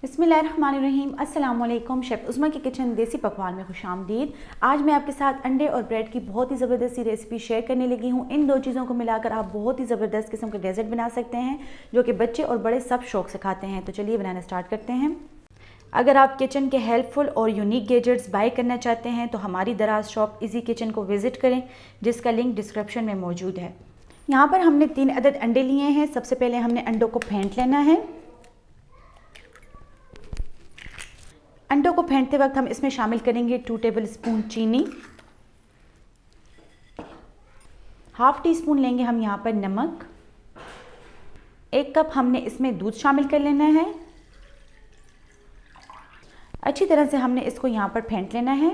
बिस्मिल्लाहिर्रहमानिर्रहीम। अस्सलाम वालेकुम। शेफ़ उस्मा की किचन देसी पकवान में खुशामदीद। आज मैं आपके साथ अंडे और ब्रेड की बहुत ही ज़बरदस्त सी रेसिपी शेयर करने लगी हूँ। इन दो चीज़ों को मिलाकर आप बहुत ही ज़बरदस्त किस्म के डेज़र्ट बना सकते हैं जो कि बच्चे और बड़े सब शौक़ से खाते हैं। तो चलिए बनाना स्टार्ट करते हैं। अगर आप किचन के हेल्पफुल और यूनिक गैजेट्स बाय करना चाहते हैं तो हमारी दराज शॉप इजी किचन को विज़िट करें, जिसका लिंक डिस्क्रिप्शन में मौजूद है। यहाँ पर हमने 3 अदद अंडे लिए हैं। सबसे पहले हमने अंडों को फेंट लेना है। अंडों को फेंटते वक्त हम इसमें शामिल करेंगे 2 टेबलस्पून चीनी, हाफ टी स्पून लेंगे हम यहाँ पर नमक, 1 कप हमने इसमें दूध शामिल कर लेना है। अच्छी तरह से हमने इसको यहाँ पर फेंट लेना है।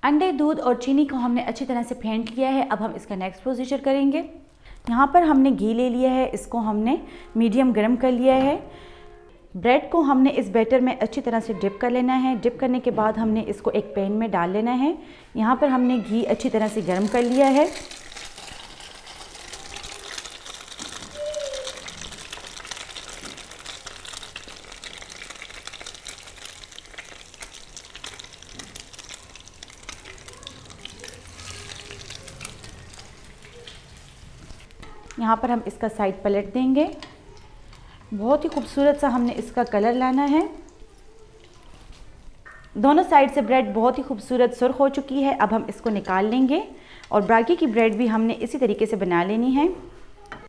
अंडे, दूध और चीनी को हमने अच्छी तरह से फेंट लिया है। अब हम इसका नेक्स्ट प्रोसीजर करेंगे। यहाँ पर हमने घी ले लिया है, इसको हमने मीडियम गर्म कर लिया है। ब्रेड को हमने इस बैटर में अच्छी तरह से डिप कर लेना है। डिप करने के बाद हमने इसको एक पैन में डाल लेना है। यहाँ पर हमने घी अच्छी तरह से गर्म कर लिया है। यहाँ पर हम इसका साइड पलट देंगे। बहुत ही खूबसूरत सा हमने इसका कलर लाना है। दोनों साइड से ब्रेड बहुत ही खूबसूरत सुर्ख हो चुकी है। अब हम इसको निकाल लेंगे और बाकी की ब्रेड भी हमने इसी तरीके से बना लेनी है।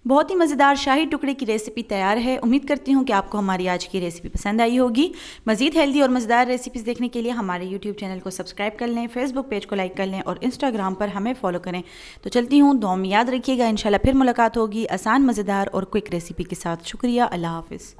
बहुत ही मज़ेदार शाही टुकड़े की रेसिपी तैयार है। उम्मीद करती हूँ कि आपको हमारी आज की रेसिपी पसंद आई होगी। मज़ीद हेल्दी और मज़ेदार रेसिपीज़ देखने के लिए हमारे यूट्यूब चैनल को सब्सक्राइब कर लें, फेसबुक पेज को लाइक कर लें और इंस्टाग्राम पर हमें फॉलो करें। तो चलती हूँ, दुआ में याद रखिएगा। इंशाल्लाह फिर मुलाकात होगी आसान, मज़ेदार और क्विक रेसिपी के साथ। शुक्रिया। अल्लाह हाफ़िज़।